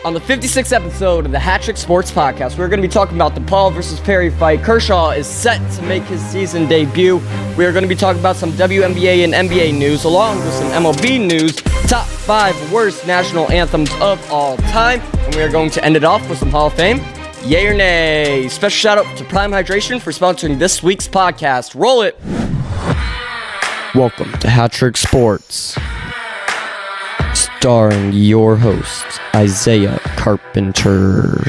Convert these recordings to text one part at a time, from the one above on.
On the 56th episode of the HatTrick Sports Podcast, we're going to be talking about the Paul versus Perry fight. Kershaw is set to make his season debut. We are going to be talking about some WNBA and NBA news, along with some MLB news, top 5 worst national anthems of all time, and we are going to end it off with some Hall of Fame. Yay or nay? Special shout out to Prime Hydration for sponsoring this week's podcast. Roll it! Welcome to HatTrick Sports, starring your host, Isaiah Carpenter.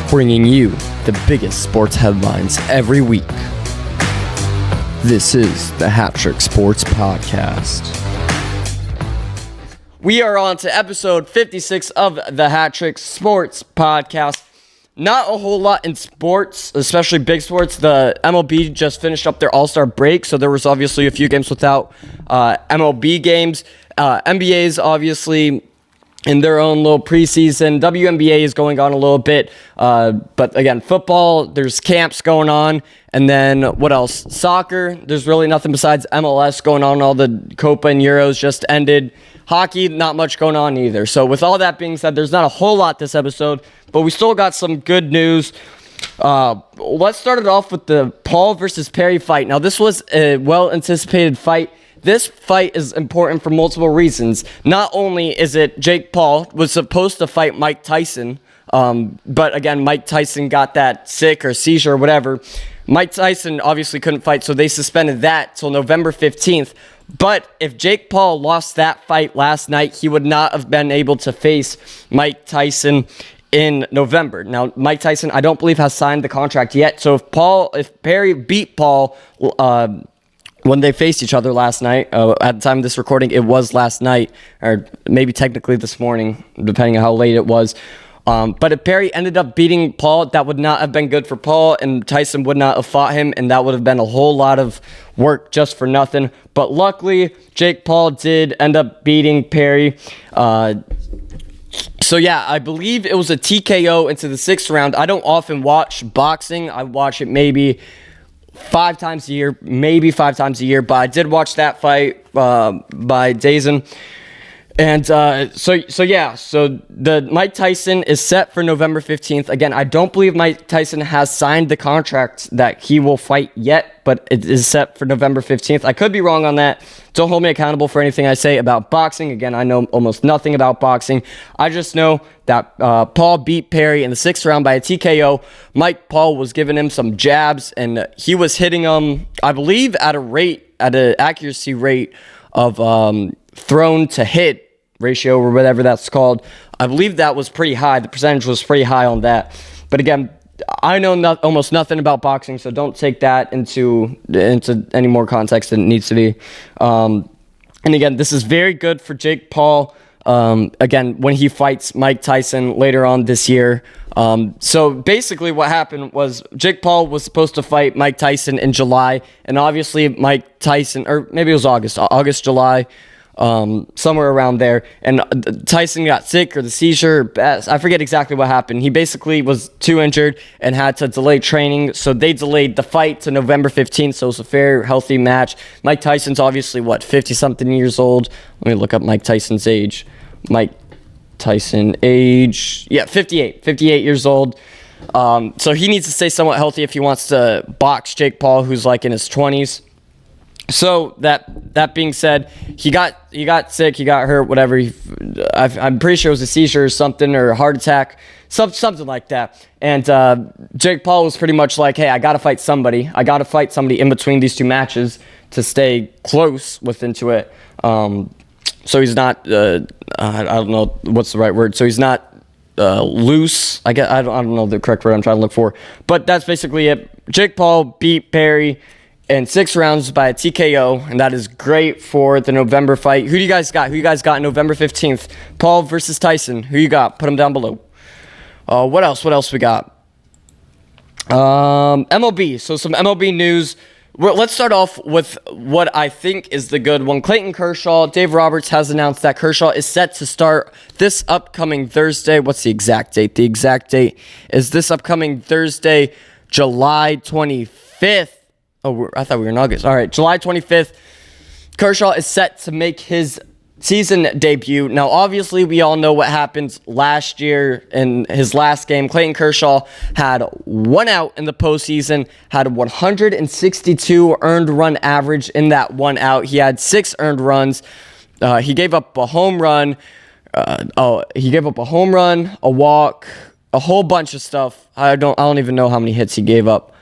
Bringing you the biggest sports headlines every week. This is the HatTrick Sports Podcast. We are on to episode 56 of the HatTrick Sports Podcast. Not a whole lot in sports, especially big sports. The MLB just finished up their All-Star break, so there was obviously a few games without MLB games. NBA is obviously in their own little preseason. WNBA is going on a little bit. But again, football, there's camps going on. And then what else? Soccer, there's really nothing besides MLS going on. All the Copa and Euros just ended. Hockey, not much going on either. So with all that being said, there's not a whole lot this episode, but we still got some good news. Let's start it off with the Paul versus Perry fight. Now, this was a well-anticipated fight. This fight is important for multiple reasons. Not only is it Jake Paul was supposed to fight Mike Tyson, but again, Mike Tyson got that sick or seizure or whatever. Mike Tyson obviously couldn't fight, so they suspended that till November 15th. But if Jake Paul lost that fight last night, he would not have been able to face Mike Tyson in November. Now, Mike Tyson, I don't believe, has signed the contract yet. So if Perry beat Paul when they faced each other last night, at the time of this recording, it was last night, or maybe technically this morning, depending on how late it was. But if Perry ended up beating Paul, that would not have been good for Paul, and Tyson would not have fought him, and that would have been a whole lot of work just for nothing. But luckily, Jake Paul did end up beating Perry. So yeah, I believe it was a TKO into the 6th round. I don't often watch boxing. I watch it maybe 5 times a year, but I did watch that fight by Dazin. And so the Mike Tyson is set for November 15th. Again, I don't believe Mike Tyson has signed the contract that he will fight yet, but it is set for November 15th. I could be wrong on that. Don't hold me accountable for anything I say about boxing. Again, I know almost nothing about boxing. I just know that Paul beat Perry in the 6th round by a TKO. Mike Paul was giving him some jabs, and he was hitting him, I believe, at an accuracy rate of thrown to hit ratio or whatever that's called. I believe that was pretty high. The percentage was pretty high on that. But again, I know almost nothing about boxing, so don't take that into any more context than it needs to be. And again, this is very good for Jake Paul. Again, when he fights Mike Tyson later on this year. So basically what happened was Jake Paul was supposed to fight Mike Tyson in July, and obviously Mike Tyson, or maybe it was August, July, somewhere around there, and Tyson got sick or the seizure, I forget exactly what happened. He basically was too injured and had to delay training, so they delayed the fight to November 15th, so it was a fair, healthy match. Mike Tyson's obviously, 50-something years old? Let me look up Mike Tyson's age. Mike Tyson age, 58 years old. So he needs to stay somewhat healthy if he wants to box Jake Paul, who's like in his 20s. So that being said, he got sick, he got hurt, whatever. I'm pretty sure it was a seizure or something, or a heart attack, something like that. And Jake Paul was pretty much like, hey, I got to fight somebody. I got to fight somebody in between these 2 matches to stay close into it. So he's not, I don't know what's the right word. So he's not loose. I don't know the correct word I'm trying to look for. But that's basically it. Jake Paul beat Perry in 6 rounds by a TKO, and that is great for the November fight. Who do you guys got? Who you guys got November 15th? Paul versus Tyson. Who you got? Put them down below. What else we got? MLB. So some MLB news. Let's start off with what I think is the good one. Clayton Kershaw, Dave Roberts has announced that Kershaw is set to start this upcoming Thursday. What's the exact date? The exact date is this upcoming Thursday, July 25th. Oh, I thought we were in August. All right, July 25th. Kershaw is set to make his season debut. Now, obviously, we all know what happened last year in his last game. Clayton Kershaw had 1 out in the postseason, had 162 earned run average in that 1 out. He had 6 earned runs. He gave up a home run. A walk, a whole bunch of stuff. I don't even know how many hits he gave up.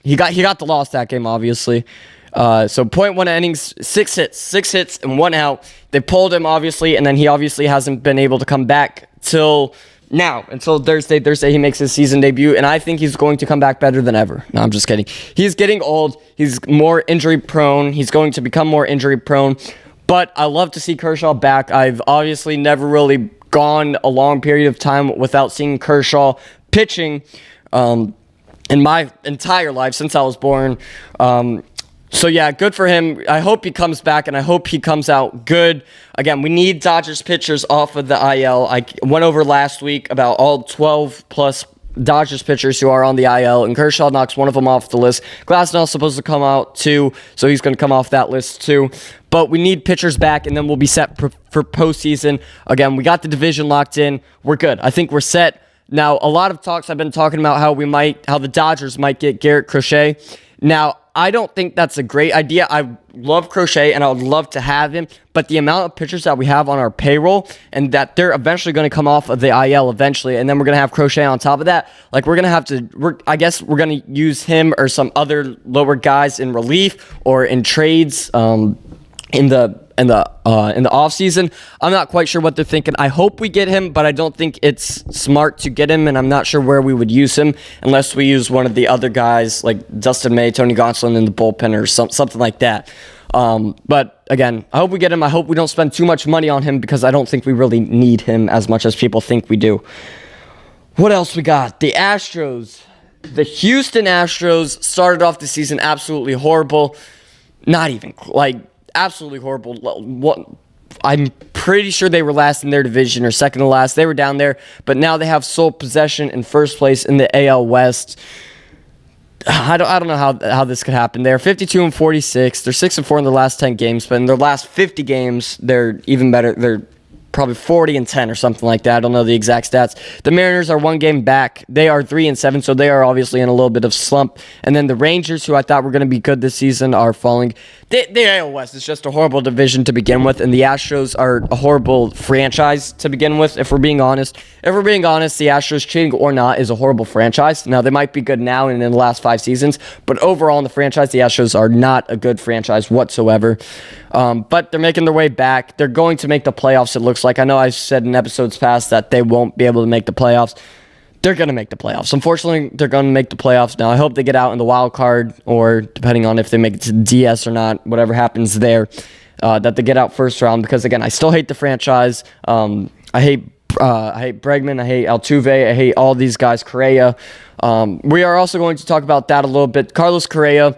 He got the loss that game, obviously. So 0.1 innings, 6 hits and 1 out. They pulled him, obviously, and then he obviously hasn't been able to come back till now, until Thursday. Thursday he makes his season debut, and I think he's going to come back better than ever. No, I'm just kidding. He's getting old. He's more injury prone. He's going to become more injury prone. But I love to see Kershaw back. I've obviously never really gone a long period of time without seeing Kershaw pitching in my entire life since I was born. So, yeah, good for him. I hope he comes back, and I hope he comes out good. Again, we need Dodgers pitchers off of the IL. I went over last week about all 12-plus Dodgers pitchers who are on the IL, and Kershaw knocks one of them off the list. Glasnow's supposed to come out, too, so he's going to come off that list, too. But we need pitchers back, and then we'll be set for postseason. Again, we got the division locked in. We're good. I think we're set. Now, a lot of talks I've been talking about how the Dodgers might get Garrett Crochet. Now, I don't think that's a great idea. I love Crochet, and I would love to have him, but the amount of pitchers that we have on our payroll, and that they're eventually going to come off of the IL eventually, and then we're going to have Crochet on top of that. Like, I guess we're going to use him or some other lower guys in relief or in trades in the off season. I'm not quite sure what they're thinking. I hope we get him, but I don't think it's smart to get him, and I'm not sure where we would use him unless we use one of the other guys like Dustin May, Tony Gonsolin in the bullpen or something like that. But again, I hope we get him. I hope we don't spend too much money on him because I don't think we really need him as much as people think we do. What else we got? The Astros. The Houston Astros started off the season absolutely horrible. Not even absolutely horrible. I'm pretty sure they were last in their division or second to last. They were down there, but now they have sole possession in first place in the AL West. I don't know how this could happen. They're 52-46. They're 6-4 in their last 10 games, but in their last 50 games, they're even better. They're probably 40-10 or something like that. I don't know the exact stats. The Mariners are 1 game back. They are 3-7, so they are obviously in a little bit of slump. And then the Rangers, who I thought were going to be good this season, are falling. The AL West is just a horrible division to begin with, and the Astros are a horrible franchise to begin with, if we're being honest. If we're being honest, the Astros, cheating or not, is a horrible franchise. Now, they might be good now and in the last 5 seasons, but overall in the franchise, the Astros are not a good franchise whatsoever. But they're making their way back. They're going to make the playoffs, it looks like. I know I said in episodes past that they won't be able to make the playoffs. They're going to make the playoffs. Unfortunately, they're going to make the playoffs. Now, I hope they get out in the wild card, or depending on if they make it to DS or not, whatever happens there, that they get out first round. Because, again, I still hate the franchise. I hate Bregman. I hate Altuve. I hate all these guys. Correa. We are also going to talk about that a little bit. Carlos Correa,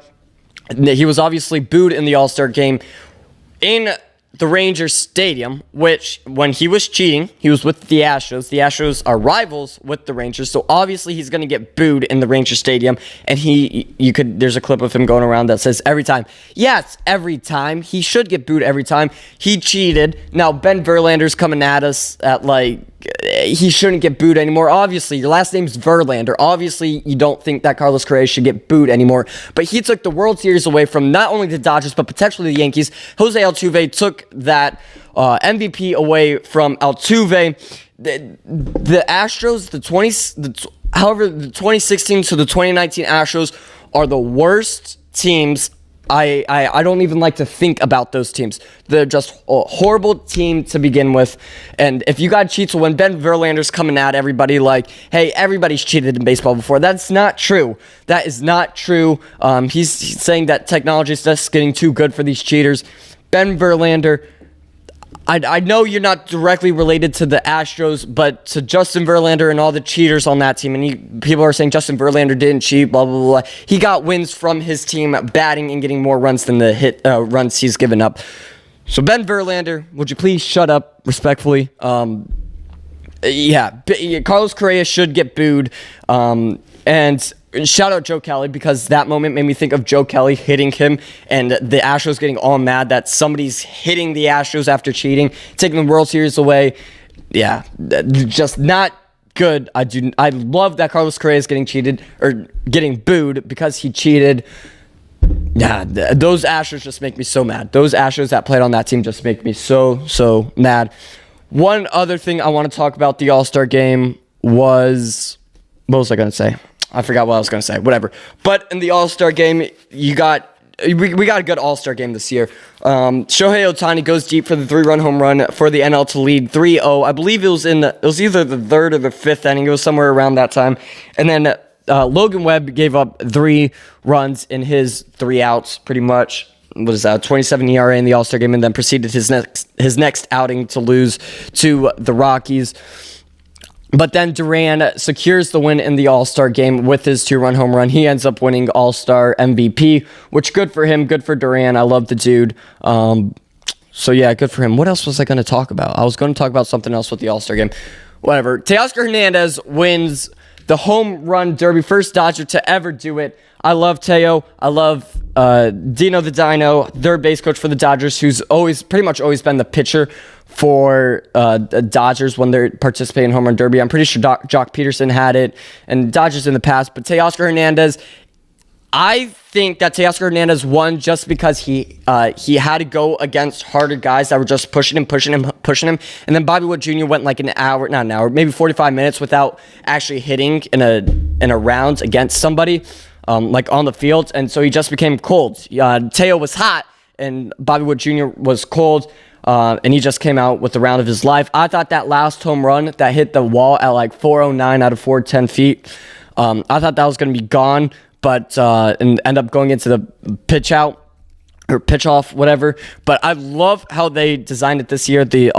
he was obviously booed in the All-Star game in the Rangers Stadium, which, when he was cheating, he was with the Astros. The Astros are rivals with the Rangers, so obviously he's going to get booed in the Rangers Stadium. And there's a clip of him going around that says every time. Yeah, it's every time. He should get booed every time. He cheated. Now Ben Verlander's coming at us at he shouldn't get booed anymore. Obviously, your last name's Verlander. Obviously, you don't think that Carlos Correa should get booed anymore. But he took the World Series away from not only the Dodgers, but potentially the Yankees. Jose Altuve took that MVP away from Altuve. The Astros, the 2016 to the 2019 Astros are the worst teams. I don't even like to think about those teams. They're just a horrible team to begin with. And if you got cheats, when Ben Verlander's coming at everybody like, hey, everybody's cheated in baseball before. That's not true. That is not true. He's saying that technology is just getting too good for these cheaters. Ben Verlander, I know you're not directly related to the Astros, but to Justin Verlander and all the cheaters on that team, and people are saying Justin Verlander didn't cheat, blah, blah, blah. He got wins from his team batting and getting more runs than the runs he's given up. So Ben Verlander, would you please shut up respectfully? Carlos Correa should get booed. And shout out Joe Kelly, because that moment made me think of Joe Kelly hitting him and the Astros getting all mad that somebody's hitting the Astros after cheating, taking the World Series away. Yeah, just not good. I love that Carlos Correa is getting cheated or getting booed because he cheated. Yeah, those Astros just make me so mad. Those Astros that played on that team just make me so mad. One other thing I want to talk about the All-Star game was, what was I going to say? I forgot what I was going to say. Whatever. But in the All-Star game, we got a good All-Star game this year. Shohei Ohtani goes deep for the 3-run home run for the NL to lead 3-0. I believe it was either the third or the fifth inning. It was somewhere around that time. And then Logan Webb gave up 3 runs in his 3 outs, pretty much. What is that? 27 ERA in the All-Star game, and then proceeded his next outing to lose to the Rockies. But then Duran secures the win in the All-Star game with his 2-run home run. He ends up winning All-Star MVP, which good for him, good for Duran. I love the dude. So yeah, good for him. What else was I going to talk about? I was going to talk about something else with the All-Star game. Whatever. Teoscar Hernandez wins the home run derby, first Dodger to ever do it. I love Teo. I love Dino the Dino, third base coach for the Dodgers, who's pretty much always been the pitcher for the Dodgers when they're participating in home run derby. I'm pretty sure Jock Peterson had it and Dodgers in the past, but Teoscar Hernandez, I think that Teoscar Hernandez won just because he had to go against harder guys that were just pushing him. And then Bobby Wood Jr. went like not an hour, maybe 45 minutes without actually hitting in a round against somebody, like on the field. And so he just became cold. Teo was hot and Bobby Wood Jr. was cold. And he just came out with the round of his life. I thought that last home run that hit the wall at like 409 out of 410 feet, I thought that was going to be gone. But and end up going into the pitch out or pitch off, whatever. But I love how they designed it this year. The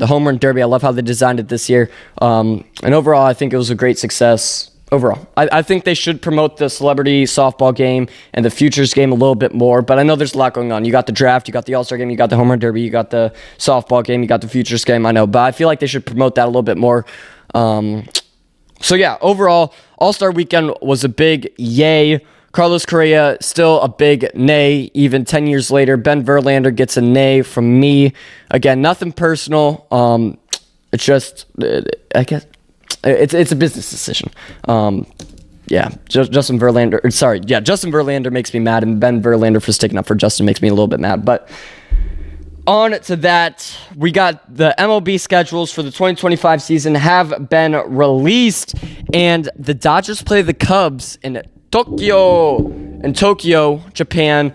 home run derby. I love how they designed it this year. And overall, I think it was a great success. Overall, I think they should promote the celebrity softball game and the futures game a little bit more. But I know there's a lot going on. You got the draft, you got the All-Star game, you got the home run derby, you got the softball game, you got the futures game. I know, but I feel like they should promote that a little bit more. So yeah, overall, All-Star Weekend was a big yay. Carlos Correa, still a big nay, even 10 years later. Ben Verlander gets a nay from me. Again, nothing personal. It's just, I guess, it's a business decision. Justin Verlander makes me mad, and Ben Verlander for sticking up for Justin makes me a little bit mad. But on to that, we got the MLB schedules for the 2025 season have been released, and the Dodgers play the Cubs in Tokyo, Japan.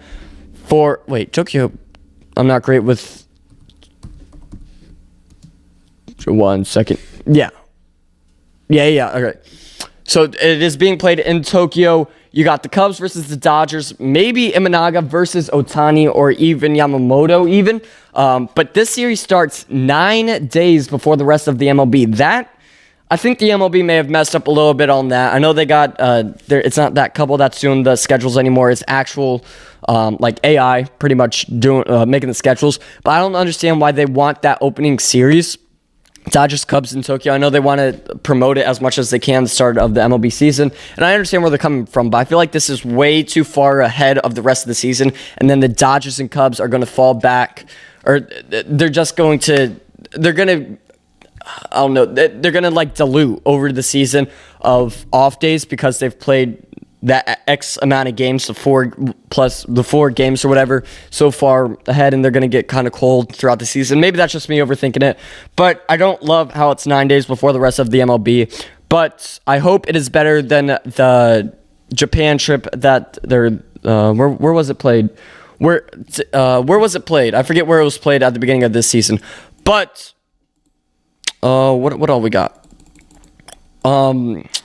Tokyo. I'm not great with. 1 second. Yeah. Okay. So it is being played in Tokyo. You got the Cubs versus the Dodgers, maybe Imanaga versus Ohtani or even Yamamoto even. But this series starts 9 days before the rest of the MLB. I think the MLB may have messed up a little bit on that. I know they got, it's not that couple that's doing the schedules anymore. It's actual, like AI pretty much making the schedules. But I don't understand why they want that opening series. Dodgers, Cubs in Tokyo. I know they want to promote it as much as they can at the start of the MLB season, and I understand where they're coming from, but I feel like this is way too far ahead of the rest of the season, and then the Dodgers and Cubs are going to fall back, or they're going to like dilute over the season of off days because they've played that X amount of games, the 4 games or whatever, so far ahead, and they're going to get kind of cold throughout the season. Maybe that's just me overthinking it, but I don't love how it's 9 days before the rest of the MLB, but I hope it is better than the Japan trip that they're, where was it played? Where was it played? I forget where it was played at the beginning of this season, but, what all we got?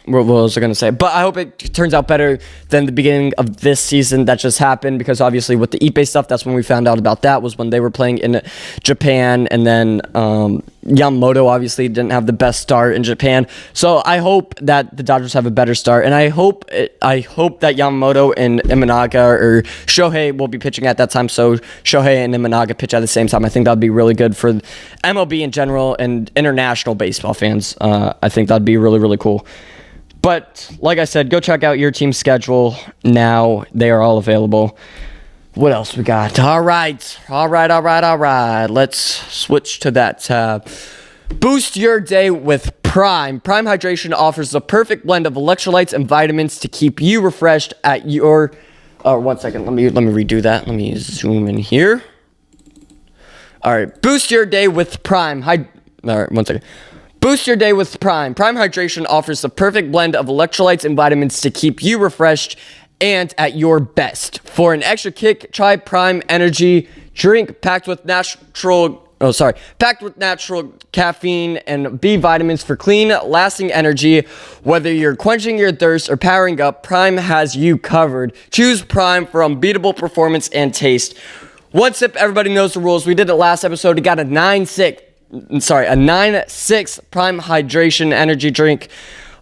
What was I going to say? But I hope it turns out better than the beginning of this season that just happened, because obviously with the Ippei stuff, that's when we found out about that, was when they were playing in Japan, and then Yamamoto obviously didn't have the best start in Japan. So I hope that the Dodgers have a better start, and I hope that Yamamoto and Imanaga or Shohei will be pitching at that time, so Shohei and Imanaga pitch at the same time. I think that would be really good for MLB in general and international baseball fans. I think that would be really, really cool. But like I said, go check out your team's schedule now. They are all available. What else we got? All right. Let's switch to that tab. Boost your day with Prime. Prime Hydration offers the perfect blend of electrolytes and vitamins to keep you refreshed at your... Oh, 1 second. Let me redo that. Let me zoom in here. All right. Boost your day with Prime. All right, 1 second. Boost your day with Prime. Prime Hydration offers the perfect blend of electrolytes and vitamins to keep you refreshed and at your best. For an extra kick, try Prime Energy Drink packed with natural caffeine and B vitamins for clean, lasting energy. Whether you're quenching your thirst or powering up, Prime has you covered. Choose Prime for unbeatable performance and taste. One sip, everybody knows the rules. We did it last episode. It got a 9.6 Prime Hydration Energy Drink.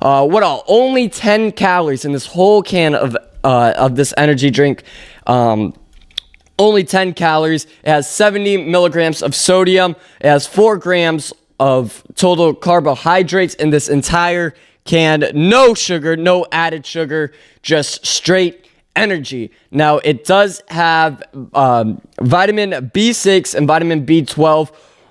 Only 10 calories in this whole can of this energy drink. Only 10 calories. It has 70 milligrams of sodium. It has 4 grams of total carbohydrates in this entire can. No sugar, no added sugar, just straight energy. Now, it does have vitamin B6 and vitamin B12,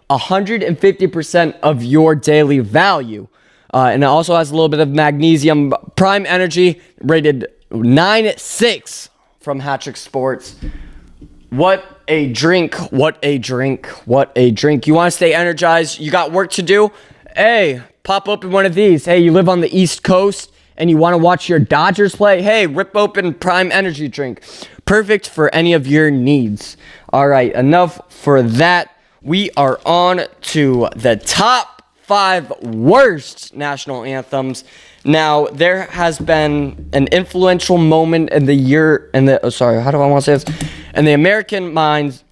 150% of your daily value. And it also has a little bit of magnesium. Prime Energy rated 9.6 from HatTrick Sports. What a drink, what a drink, what a drink. You want to stay energized, you got work to do? Hey, pop open one of these. Hey, you live on the East Coast and you want to watch your Dodgers play? Hey, rip open Prime Energy Drink. Perfect for any of your needs. All right, enough for that. We are on to the top 5 worst national anthems. Now, there has been an influential moment in the in the American minds.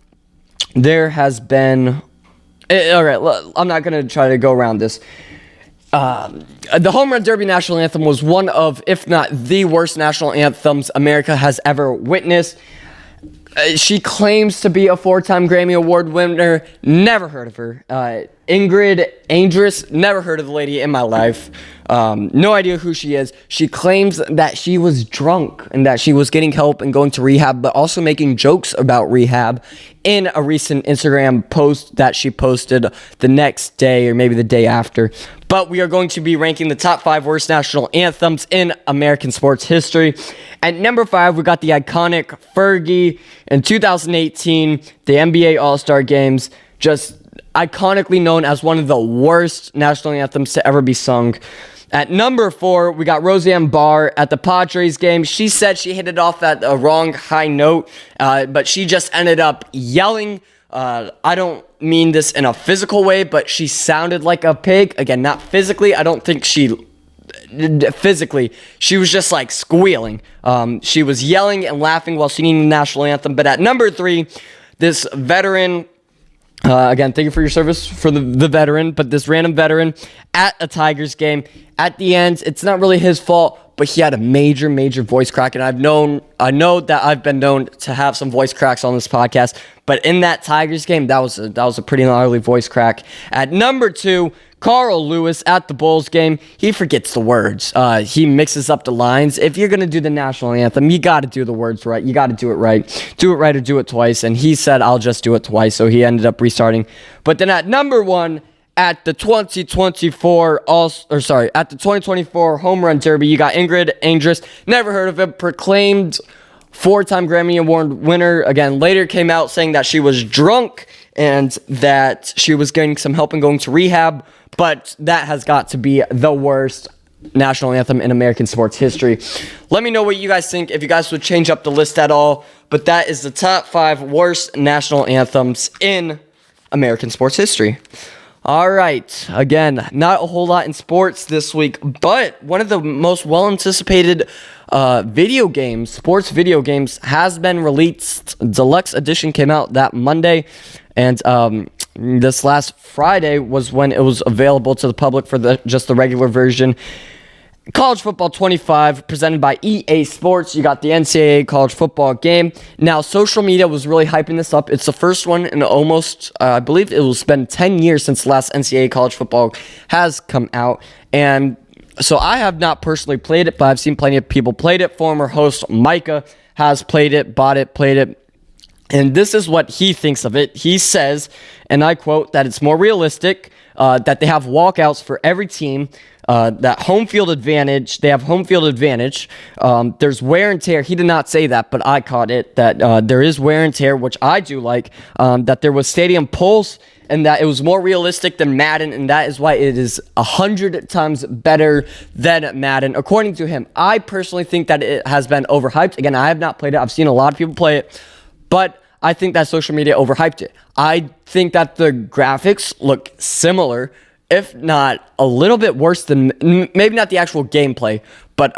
There has been... All right, I'm not going to try to go around this. The Home Run Derby national anthem was one of, if not the worst national anthems America has ever witnessed. She claims to be a 4-time Grammy Award winner. Never heard of her. Ingrid Andress. Never heard of the lady in my life. No idea who she is. She claims that she was drunk and that she was getting help and going to rehab, but also making jokes about rehab in a recent Instagram post that she posted the next day or maybe the day after. But we are going to be ranking the top 5 worst national anthems in American sports history. At number 5, we got the iconic Fergie in 2018, the NBA All-Star Games, just iconically known as one of the worst national anthems to ever be sung. At number 4, we got Roseanne Barr at the Padres game. She said she hit it off at a wrong high note, but she just ended up yelling. I don't mean this in a physical way, but she sounded like a pig. Again, not physically. I don't think physically. She was just like squealing. She was yelling and laughing while singing the national anthem. But at number 3, this veteran... again, thank you for your service for the veteran, but this random veteran at a Tigers game, at the end, it's not really his fault, but he had a major voice crack, and I know that I've been known to have some voice cracks on this podcast, but in that Tigers game, that was a pretty gnarly voice crack. At number 2, Carl Lewis at the Bulls game, he forgets the words. He mixes up the lines. If you're going to do the national anthem, you got to do the words right. You got to do it right. Do it right or do it twice. And he said, I'll just do it twice. So he ended up restarting. But then at number 1, at the 2024 Home Run Derby, you got Ingrid Andress. Never heard of it. Proclaimed 4-time Grammy Award winner. Again, later came out saying that she was drunk and that she was getting some help and going to rehab. But that has got to be the worst national anthem in American sports history. Let me know what you guys think, if you guys would change up the list at all. But that is the top 5 worst national anthems in American sports history. All right. Again, not a whole lot in sports this week, but one of the most well-anticipated sports video games has been released. Deluxe Edition came out that Monday, and this last Friday was when it was available to the public for just the regular version. College Football 25, presented by EA Sports. You got the NCAA college football game. Now, social media was really hyping this up. It's the first one in almost, I believe it was been 10 years since the last NCAA college football has come out. And So I have not personally played it, but I've seen plenty of people played it. Former host Micah has played it, bought it, played it. And this is what he thinks of it. He says, and I quote, that it's more realistic, that they have walkouts for every team, that home field advantage, they have home field advantage. There's wear and tear. He did not say that, but I caught it, that there is wear and tear, which I do like, that there was stadium pulse, and that it was more realistic than Madden, and that is why it is 100 times better than Madden, according to him. I personally think that it has been overhyped. Again, I have not played it. I've seen a lot of people play it, but I think that social media overhyped it. I think that the graphics look similar, if not a little bit worse than, maybe not the actual gameplay, but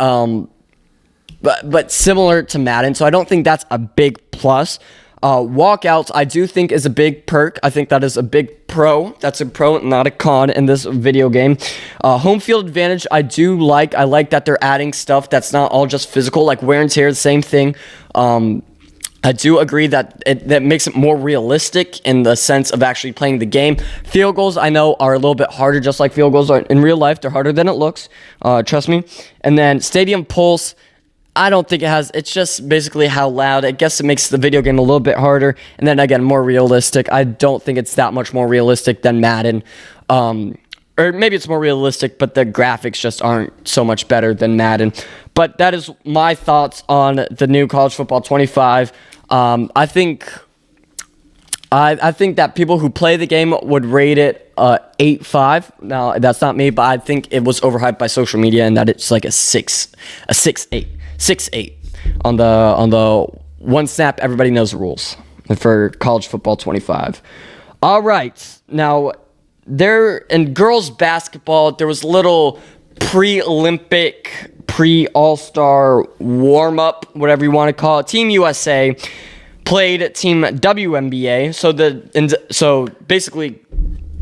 similar to Madden, so I don't think that's a big plus. Walkouts, I do think is a big perk. I think that is a big pro. That's a pro, not a con in this video game. Home field advantage, I do like. I like that they're adding stuff that's not all just physical, like wear and tear, the same thing. I do agree that that makes it more realistic in the sense of actually playing the game. Field goals, I know, are a little bit harder, just like field goals are in real life. They're harder than it looks, trust me. And then Stadium Pulse, I don't think it has, it's just basically how loud. I guess it makes the video game a little bit harder. And then again, more realistic. I don't think it's that much more realistic than Madden. Or maybe it's more realistic, but the graphics just aren't so much better than Madden. But that is my thoughts on the new College Football 25. I think that people who play the game would rate it 8.5. Now, that's not me, but I think it was overhyped by social media and that it's like a 6.8 on the one snap. Everybody knows the rules for College Football 25. All right, now there in girls basketball there was a little pre-Olympic, pre-All-Star warm-up, whatever you want to call it. Team USA played Team WNBA. So basically,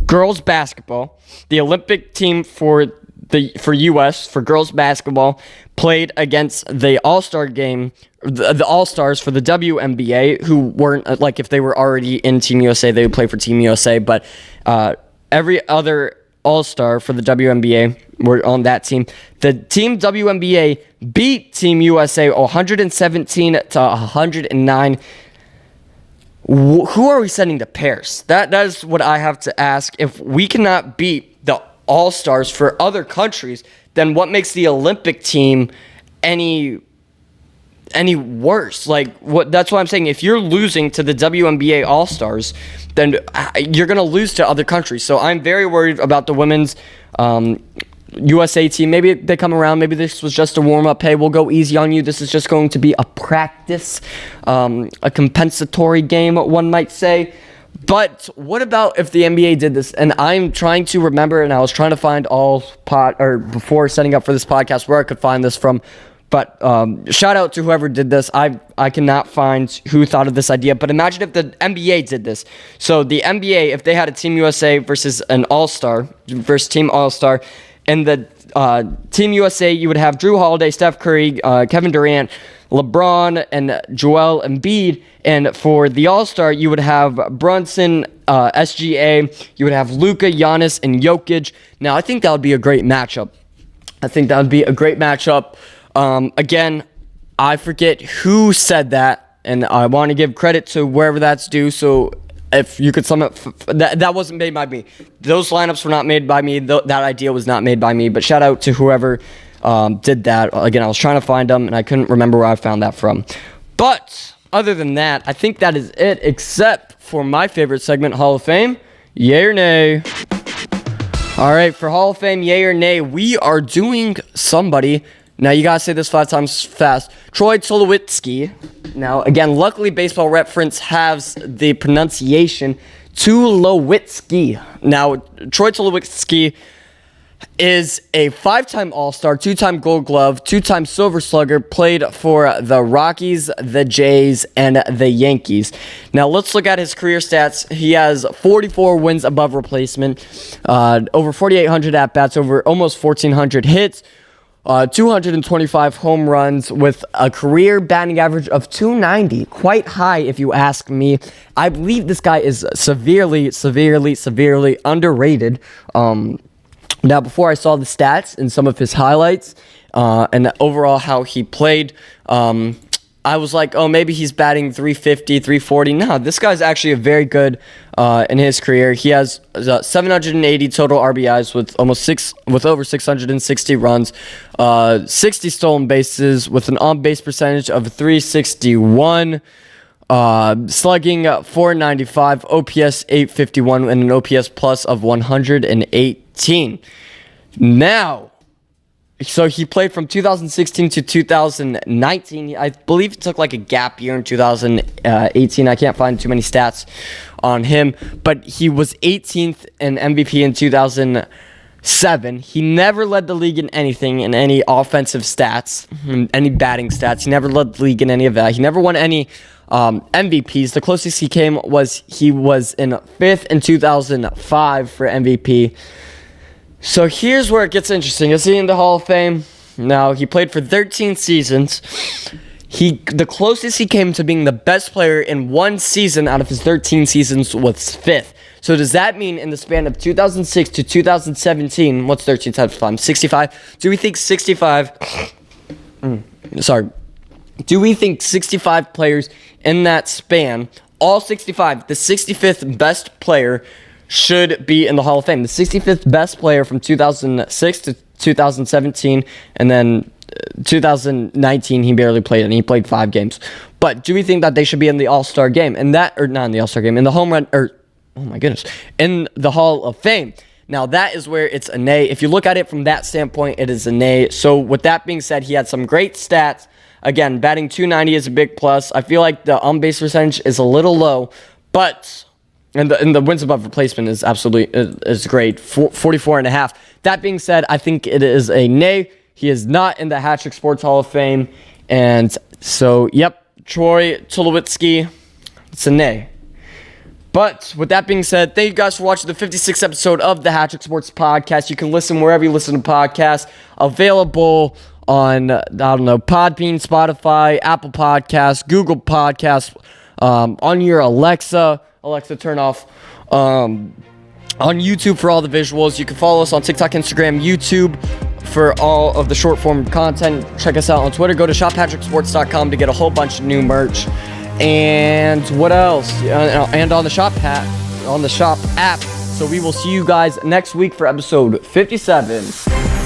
girls basketball, the Olympic team for US for girls basketball played against the All-Star game, the All-Stars for the WNBA, who weren't, like, if they were already in Team USA, they would play for Team USA, but every other All-Star for the WNBA were on that team. The Team WNBA beat Team USA 117 to 109. Who are we sending to Paris? That is what I have to ask. If we cannot beat the All-Stars for other countries, then what makes the Olympic team any worse? Like, what? That's what I'm saying. If you're losing to the WNBA All-Stars, then you're going to lose to other countries. So I'm very worried about the women's USA team. Maybe they come around. Maybe this was just a warm-up. Hey, we'll go easy on you. This is just going to be a practice, a compensatory game, one might say. But what about if the NBA did this? And I'm trying to remember, and I was trying to find before setting up for this podcast where I could find this from. But shout out to whoever did this. I cannot find who thought of this idea. But imagine if the NBA did this. So the NBA, if they had a Team USA versus an All-Star, versus Team All-Star, and the Team USA, you would have Drew Holiday, Steph Curry, Kevin Durant, LeBron, and Joel Embiid. And for the All-Star, you would have Brunson, SGA. You would have Luka, Giannis, and Jokic. Now, I think that would be a great matchup. Again, I forget who said that, and I want to give credit to wherever that's due. So if you could sum up, that wasn't made by me. Those lineups were not made by me. That idea was not made by me. But shout out to whoever did that. Again, I was trying to find them, and I couldn't remember where I found that from. But other than that, I think that is it, except for my favorite segment, Hall of Fame. Yay or nay? All right, for Hall of Fame, yay or nay, we are doing somebody. Now, you gotta say this 5 times fast. Troy Tulowitzki. Now, again, luckily Baseball Reference has the pronunciation Tulowitzki. Now, Troy Tulowitzki is a 5-time All-Star, 2-time Gold Glove, 2-time Silver Slugger, played for the Rockies, the Jays, and the Yankees. Now, let's look at his career stats. He has 44 wins above replacement, over 4,800 at-bats, over almost 1,400 hits, 225 home runs with a career batting average of 290. Quite high, if you ask me. I believe this guy is severely underrated. Now, before I saw the stats and some of his highlights and overall how he played, I was like, oh, maybe he's batting 350, 340. No, this guy's actually a very good in his career. He has 780 total RBIs with over 660 runs, 60 stolen bases with an on-base percentage of 361. Slugging 495, OPS 851, and an OPS plus of 118. Now, so he played from 2016 to 2019. I believe it took like a gap year in 2018. I can't find too many stats on him, but he was 18th in MVP in 2007. He never led the league in anything, in any offensive stats, any batting stats. He never led the league in any of that. He never won any MVPs. The closest he came was he was in 5th in 2005 for MVP. So here's where it gets interesting. Is he in the Hall of Fame? No, he played for 13 seasons. The closest he came to being the best player in one season out of his 13 seasons was 5th. So does that mean in the span of 2006 to 2017, what's 13 times 5? 65? Do we think 65... Do we think 65 players in that span, all 65, the 65th best player should be in the Hall of Fame? The 65th best player from 2006 to 2017, and then 2019 he barely played, and he played 5 games. But do we think that they should be in the All-Star game? And that, or not in the All-Star game, in the home run, or, oh my goodness, in the Hall of Fame? Now, that is where it's a nay. If you look at it from that standpoint, it is a nay. So with that being said, he had some great stats. Again, batting 290 is a big plus. I feel like the on-base percentage is a little low, but and the wins above replacement is absolutely is great, 44.5. That being said, I think it is a nay. He is not in the HatTrick Sports Hall of Fame, and so yep, Troy Tulowitzki, it's a nay. But with that being said, thank you guys for watching the 56th episode of the HatTrick Sports Podcast. You can listen wherever you listen to podcasts. Available on, Podbean, Spotify, Apple Podcasts, Google Podcasts, on your Alexa, turn off, on YouTube for all the visuals. You can follow us on TikTok, Instagram, YouTube for all of the short form content. Check us out on Twitter. Go to shophattricksports.com to get a whole bunch of new merch. And what else? And on the shop app. So we will see you guys next week for episode 57.